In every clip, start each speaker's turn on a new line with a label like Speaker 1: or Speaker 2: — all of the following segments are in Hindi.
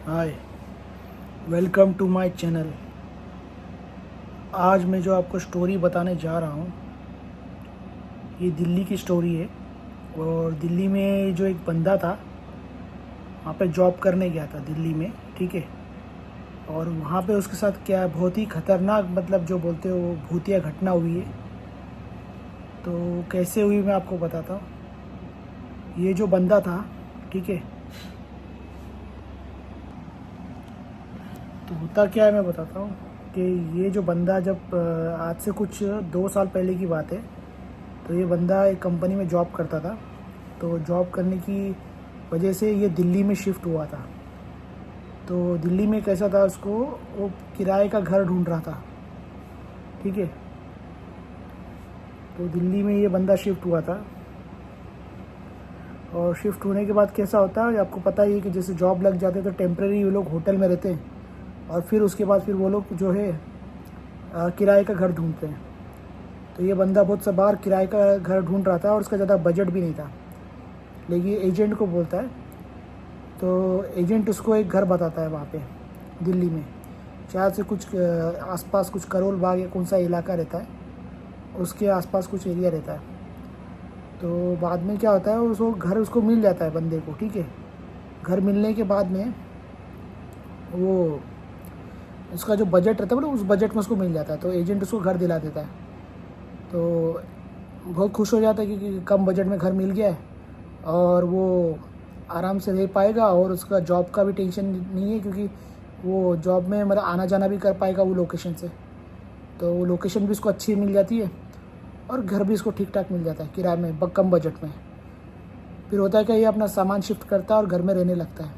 Speaker 1: Hi, welcome to my channel. आज मैं जो आपको स्टोरी बताने जा रहा हूँ, ये दिल्ली की स्टोरी है। और दिल्ली में जो एक बंदा था, वहाँ पे जॉब करने गया था दिल्ली में, ठीक है। और वहाँ पे उसके साथ क्या बहुत ही ख़तरनाक, मतलब जो बोलते हो भूतिया घटना हुई है। तो कैसे हुई मैं आपको बताता हूँ। ये जो बंदा था, ठीक है, तो होता क्या है मैं बताता हूँ कि ये जो बंदा जब आज से कुछ 2 साल पहले की बात है। तो ये बंदा एक कंपनी में जॉब करता था। तो जॉब करने की वजह से ये दिल्ली में शिफ्ट हुआ था। तो दिल्ली में कैसा था, उसको वो किराए का घर ढूंढ रहा था, ठीक है। तो दिल्ली में ये बंदा शिफ्ट हुआ था। और शिफ्ट होने के बाद कैसा होता है आपको पता ही है कि जैसे जॉब लग जाते हैं तो टेम्प्रेरी वो लोग होटल में रहते हैं। और फिर उसके बाद फिर वो लोग जो है किराए का घर ढूंढते हैं। तो ये बंदा बहुत सा बार किराए का घर ढूंढ रहा था और उसका ज़्यादा बजट भी नहीं था। लेकिन एजेंट को बोलता है, तो एजेंट उसको एक घर बताता है वहाँ पे दिल्ली में। शायद से कुछ आसपास कुछ करोल बाग या कौन सा इलाका रहता है, उसके आसपास कुछ एरिया रहता है। तो बाद में क्या होता है, उसको घर उसको मिल जाता है बंदे को, ठीक है। घर मिलने के बाद में वो उसका जो बजट रहता है ना, उस बजट में उसको मिल जाता है। तो एजेंट उसको घर दिला देता है। तो बहुत खुश हो जाता है क्योंकि कम बजट में घर मिल गया है और वो आराम से रह पाएगा। और उसका जॉब का भी टेंशन नहीं है क्योंकि वो जॉब में मतलब आना जाना भी कर पाएगा वो लोकेशन से। तो वो लोकेशन भी उसको अच्छी मिल जाती है और घर भी उसको ठीक ठाक मिल जाता है किराए में, कम बजट में। फिर होता है कि ये अपना सामान शिफ्ट करता है और घर में रहने लगता है।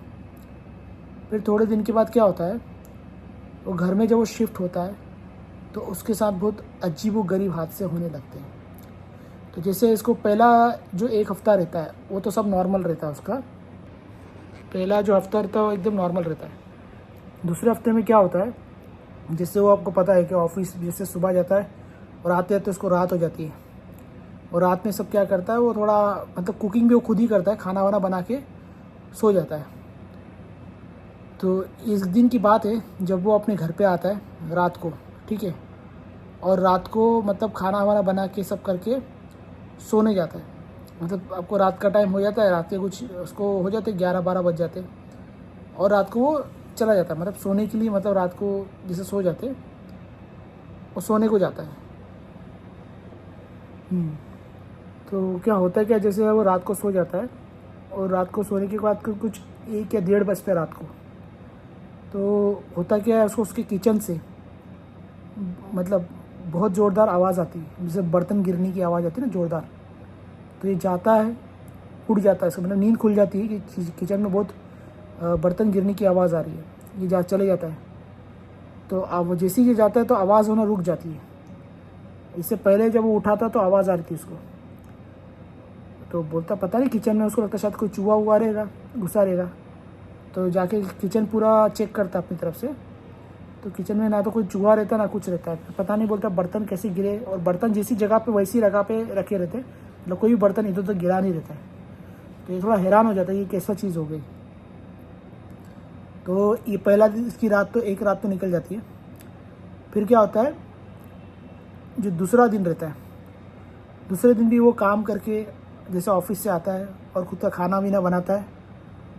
Speaker 1: फिर थोड़े दिन के बाद क्या होता है, वो घर में जब वो शिफ्ट होता है तो उसके साथ बहुत अजीब व गरीब हादसे होने लगते हैं। तो जैसे इसको पहला जो एक हफ़्ता रहता है वो तो सब नॉर्मल रहता है उसका। पहला जो हफ्ता रहता है वो एकदम नॉर्मल रहता है। दूसरे हफ्ते में क्या होता है, जिससे वो आपको पता है कि ऑफिस जैसे सुबह जाता है और आते आते उसको रात हो जाती है। और रात में सब क्या करता है, वो थोड़ा मतलब कुकिंग भी वो खुद ही करता है, खाना वाना बना के सो जाता है। तो इस दिन की बात है जब वो अपने घर पे आता है रात को, ठीक है। और रात को मतलब खाना वाना बना के सब करके सोने जाता है। मतलब आपको रात का टाइम हो जाता है, रात के कुछ उसको हो जाते 11-12 बज जाते हैं। और रात को वो चला जाता है, मतलब सोने के लिए, मतलब रात को जैसे सो जाते वो सोने को जाता है। हम्म। तो क्या होता है, क्या जैसे वो रात को सो जाता है और रात को सोने के बाद कुछ 1 या 1:30 बजते हैं रात को। तो होता क्या है, उसको उसके किचन से मतलब बहुत ज़ोरदार आवाज़ आती है, जैसे बर्तन गिरने की आवाज़ आती है ना, ज़ोरदार। तो ये जाता है, उठ जाता है, इसका मतलब नींद खुल जाती है कि किचन में बहुत बर्तन गिरने की आवाज़ आ रही है। ये चले जाता है। तो अब जैसे ही ये जाता है तो आवाज़ होना रुक जाती है। इससे पहले जब वो उठा था तो आवाज़ आ रही थी उसको। तो बोलता पता नहीं, किचन में उसको लगता शायद कोई चूहा हुआ रहेगा, घुसा रहेगा। तो जाके किचन पूरा चेक करता अपनी तरफ से। तो किचन में ना तो कोई चूहा रहता ना कुछ रहता है। पता नहीं, बोलता बर्तन कैसे गिरे, और बर्तन जैसी जगह पे वैसी जगह पे रखे रहते, मतलब कोई भी बर्तन इधर उधर गिरा नहीं रहता है। तो ये थोड़ा हैरान हो जाता है ये कैसा चीज़ हो गई। तो ये पहला दिन, इसकी रात तो एक रात तो निकल जाती है। फिर क्या होता है, जो दूसरा दिन रहता है, दूसरे दिन भी वो काम करके जैसे ऑफिस से आता है और खुद का खाना वीना बनाता है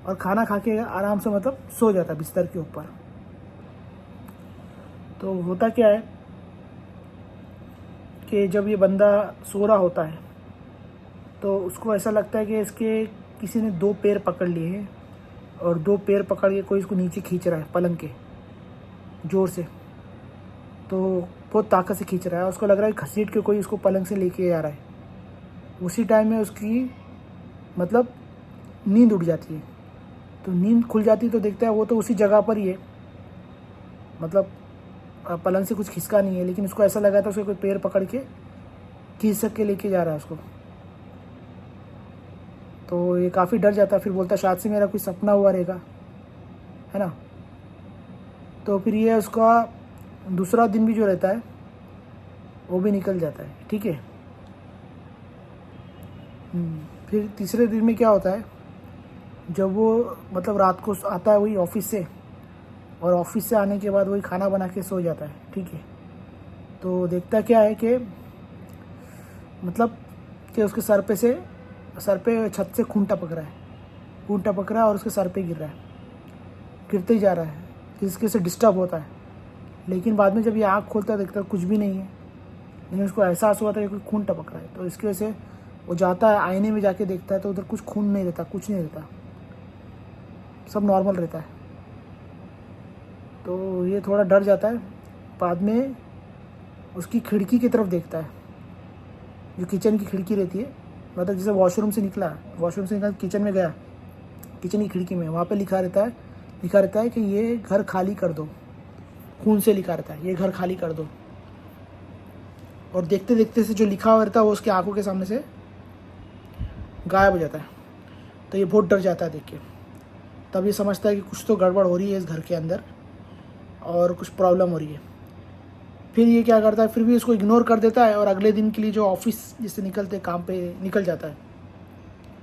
Speaker 1: और खाना खा के आराम से मतलब सो जाता है बिस्तर के ऊपर। तो होता क्या है कि जब ये बंदा सो रहा होता है तो उसको ऐसा लगता है कि इसके किसी ने 2 पैर पकड़ लिए हैं और 2 पैर पकड़ के कोई इसको नीचे खींच रहा है पलंग के, ज़ोर से। तो बहुत ताकत से खींच रहा है, उसको लग रहा है घसीट के कोई उसको पलंग से लेके आ रहा है। उसी टाइम में उसकी मतलब नींद उड़ जाती है। तो नींद खुल जाती है तो देखता है वो तो उसी जगह पर ही है, मतलब पलंग से कुछ खिसका नहीं है। लेकिन उसको ऐसा लगा था उसके कोई पैर पकड़ के खींच सक के लेके जा रहा है उसको। तो ये काफ़ी डर जाता है, फिर बोलता शायद से मेरा कोई सपना हुआ रहेगा, है ना। तो फिर ये उसका दूसरा दिन भी जो रहता है वो भी निकल जाता है, ठीक है। फिर तीसरे दिन में क्या होता है, जब वो मतलब रात को आता है वही ऑफिस से, और ऑफिस से आने के बाद वही खाना बना के सो जाता है, ठीक है। तो देखता क्या है कि मतलब कि उसके सर पे छत से खून टपक रहा है और उसके सर पे गिर रहा है, गिरते ही जा रहा है, जिसके से डिस्टर्ब होता है। लेकिन बाद में जब ये आँख खोलता है देखता है कुछ भी नहीं है, लेकिन उसको एहसास हुआ था कि कोई खून टपक रहा है। तो इसकी वजह से वो जाता है, आईने में जाके देखता है तो उधर कुछ खून नहीं रहता, कुछ नहीं रहता, सब नॉर्मल रहता है। तो ये थोड़ा डर जाता है। बाद में उसकी खिड़की की तरफ देखता है, जो किचन की खिड़की रहती है, मतलब जैसे वॉशरूम से निकला किचन में गया, किचन की खिड़की में वहाँ पे लिखा रहता है कि ये घर खाली कर दो, खून से लिखा रहता है, ये घर खाली कर दो। और देखते देखते से जो लिखा हुआ रहता है वो उसकी आंखों के सामने से गायब हो जाता है। तो ये बहुत डर जाता है देख के। तब ये समझता है कि कुछ तो गड़बड़ हो रही है इस घर के अंदर और कुछ प्रॉब्लम हो रही है। फिर ये क्या करता है, फिर भी उसको इग्नोर कर देता है और अगले दिन के लिए जो ऑफिस जिससे निकलते काम पे निकल जाता है,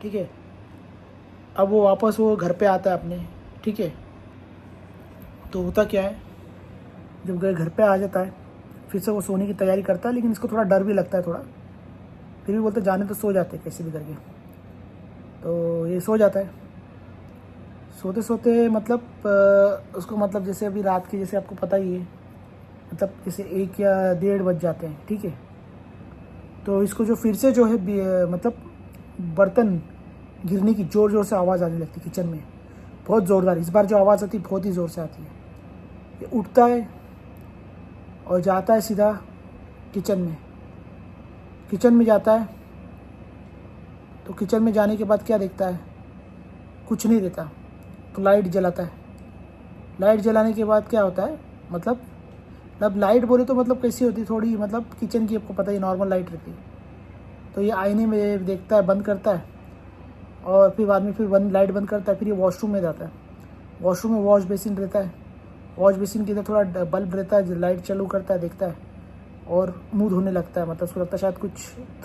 Speaker 1: ठीक है। अब वो वापस घर पे आता है अपने, ठीक है। तो होता क्या है, जब घर पे आ जाता है फिर से वो सोने की तैयारी करता है, लेकिन इसको थोड़ा डर भी लगता है थोड़ा। फिर भी बोलते जाने तो सो जाते कैसे भी करके। तो ये सो जाता है। सोते सोते मतलब उसको मतलब जैसे अभी रात के, जैसे आपको पता ही है, मतलब जैसे 1 या 1:30 बज जाते हैं, ठीक है। तो इसको जो फिर से जो है मतलब बर्तन गिरने की ज़ोर ज़ोर से आवाज़ आने लगती किचन में, बहुत ज़ोरदार। इस बार जो आवाज़ आती है बहुत ही ज़ोर से आती है। ये उठता है और जाता है सीधा किचन में जाता है। तो किचन में जाने के बाद क्या देखता है, कुछ नहीं रहता। तो लाइट जलाता है। लाइट जलाने के बाद क्या होता है, मतलब लाइट बोले तो मतलब कैसी होती है, थोड़ी मतलब किचन की आपको पता ही नॉर्मल लाइट रहती है। तो ये आईने में देखता है, बंद करता है और फिर बाद में लाइट बंद करता है। फिर ये वॉशरूम में जाता है। वॉशरूम में वॉश बेसिन रहता है, वॉश बेसिन के इधर थोड़ा बल्ब रहता है, जो लाइट चालू करता है, देखता है और मुँह धोने लगता है। मतलब उसको लगता है शायद कुछ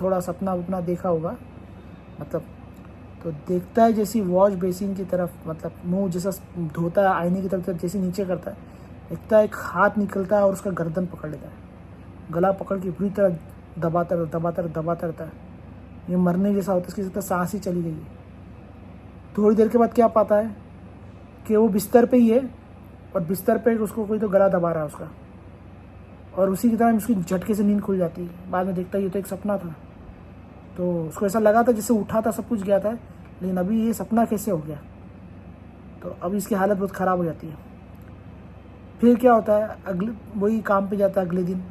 Speaker 1: थोड़ा सपना वपना देखा होगा, मतलब। तो देखता है जैसी वॉश बेसिन की तरफ, मतलब मुंह जैसा धोता है आईने की तरफ जैसे नीचे करता है, देखता है एक हाथ निकलता है और उसका गर्दन पकड़ लेता है, गला पकड़ के बुरी तरह दबाता रहता है। ये मरने जैसा होता है, इसकी लगता है सांस ही चली गई है। थोड़ी देर के बाद क्या पाता है कि वो बिस्तर पे ही है और बिस्तर पे उसको कोई तो गला दबा रहा है उसका, और उसी की तरह उसकी झटके से नींद खुल जाती है। बाद में देखता है ये तो एक सपना था। तो उसको ऐसा लगा था जैसे उठा था, सब कुछ गया था, लेकिन अभी ये सपना कैसे हो गया। तो अब इसकी हालत बहुत ख़राब हो जाती है। फिर क्या होता है, अगले वही काम पे जाता है अगले दिन,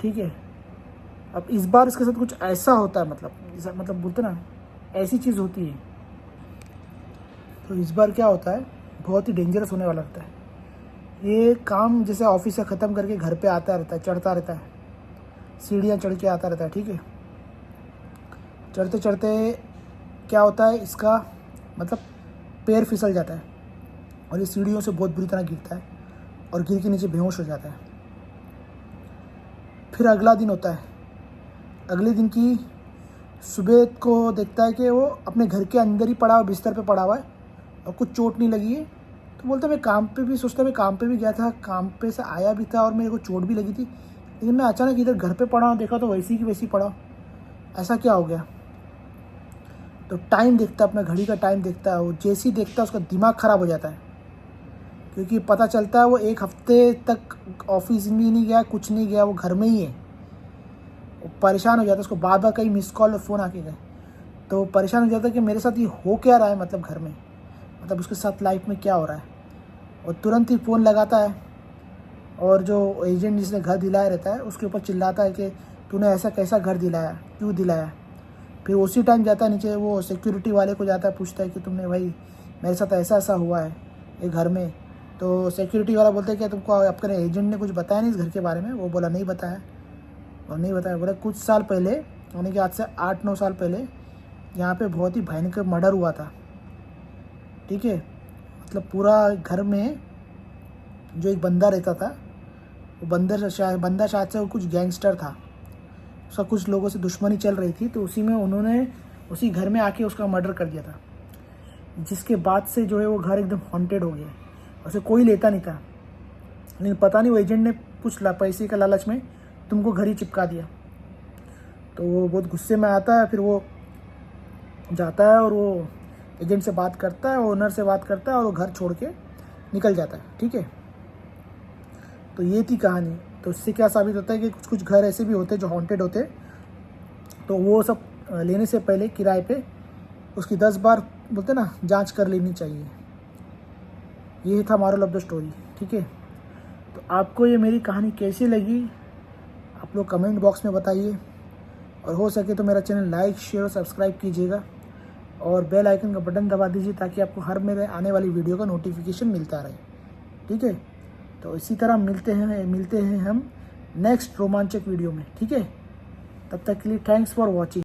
Speaker 1: ठीक है। अब इस बार इसके साथ कुछ ऐसा होता है, मतलब बोलते ना ऐसी चीज़ होती है। तो इस बार क्या होता है, बहुत ही डेंजरस होने वाला लगता है। ये काम जैसे ऑफिस से ख़त्म करके घर पे आता रहता है, चढ़ता रहता है, सीढ़ियाँ चढ़ के आता रहता है, ठीक है। चढ़ते चढ़ते क्या होता है, इसका मतलब पैर फिसल जाता है और ये सीढ़ियों से बहुत बुरी तरह गिरता है और गिर के नीचे बेहोश हो जाता है। फिर अगला दिन होता है। अगले दिन की सुबह को देखता है कि वो अपने घर के अंदर ही पड़ा हुआ, बिस्तर पे पड़ा हुआ है और कुछ चोट नहीं लगी है। तो बोलता है मैं काम पे भी, सोचता है मैं काम पे भी गया था, काम पे से आया भी था और मेरे को चोट भी लगी थी, लेकिन मैं अचानक इधर घर पे पड़ा हूँ, देखा तो वैसी की वैसी पड़ा, ऐसा क्या हो गया। तो टाइम देखता है, अपना घड़ी का टाइम देखता है। वो जैसे ही देखता है उसका दिमाग ख़राब हो जाता है, क्योंकि पता चलता है वो 1 हफ्ते तक ऑफिस भी नहीं गया, कुछ नहीं गया, वो घर में ही है। वो परेशान हो जाता है, उसको बार बार कई मिस कॉल और फ़ोन आके गए। तो वो परेशान हो जाता है कि मेरे साथ ये हो क्या रहा है, मतलब घर में, मतलब उसके साथ लाइफ में क्या हो रहा है। और तुरंत ही फ़ोन लगाता है और जो एजेंट जिसने घर दिलाया रहता है उसके ऊपर चिल्लाता है कि तूने ऐसा कैसा घर दिलाया, क्यों दिलाया। फिर उसी टाइम जाता है नीचे, वो सिक्योरिटी वाले को जाता है, पूछता है कि तुमने भाई मेरे साथ ऐसा हुआ है ये घर में। तो सिक्योरिटी वाला बोलता है कि तुमको अपने एजेंट ने कुछ बताया नहीं इस घर के बारे में। वो बोला नहीं बताया, और नहीं बताया। बोला कुछ साल पहले, यानी कि आज से 8-9 साल पहले यहाँ पे बहुत ही भयंकर मर्डर हुआ था, ठीक है। मतलब पूरा घर में जो एक बंदा रहता था, वो बंदा शायद से वो कुछ गैंगस्टर था, उसका कुछ लोगों से दुश्मनी चल रही थी, तो उसी में उन्होंने उसी घर में आके उसका मर्डर कर दिया था, जिसके बाद से जो है वो घर एकदम हॉन्टेड हो गया। उसे कोई लेता नहीं था, लेकिन पता नहीं वो एजेंट ने कुछ पैसे का लालच में तुमको घर ही चिपका दिया। तो वो बहुत गुस्से में आता है, फिर वो जाता है और वो एजेंट से बात करता है, ओनर से बात करता है और वो घर छोड़ के निकल जाता है। ठीक है, तो ये थी कहानी। तो इससे क्या साबित होता है कि कुछ कुछ घर ऐसे भी होते हैं जो हॉन्टेड होते हैं, तो वो सब लेने से पहले किराए पे उसकी 10 बार बोलते ना जांच कर लेनी चाहिए। ये था मोरल ऑफ द स्टोरी। ठीक है, तो आपको ये मेरी कहानी कैसी लगी आप लोग कमेंट बॉक्स में बताइए, और हो सके तो मेरा चैनल लाइक शेयर और सब्सक्राइब कीजिएगा, और बेल आइकन का बटन दबा दीजिए ताकि आपको हर मेरे आने वाली वीडियो का नोटिफिकेशन मिलता रहे। ठीक है, तो इसी तरह मिलते हैं हम नेक्स्ट रोमांचक वीडियो में। ठीक है, तब तक के लिए थैंक्स फॉर वॉचिंग।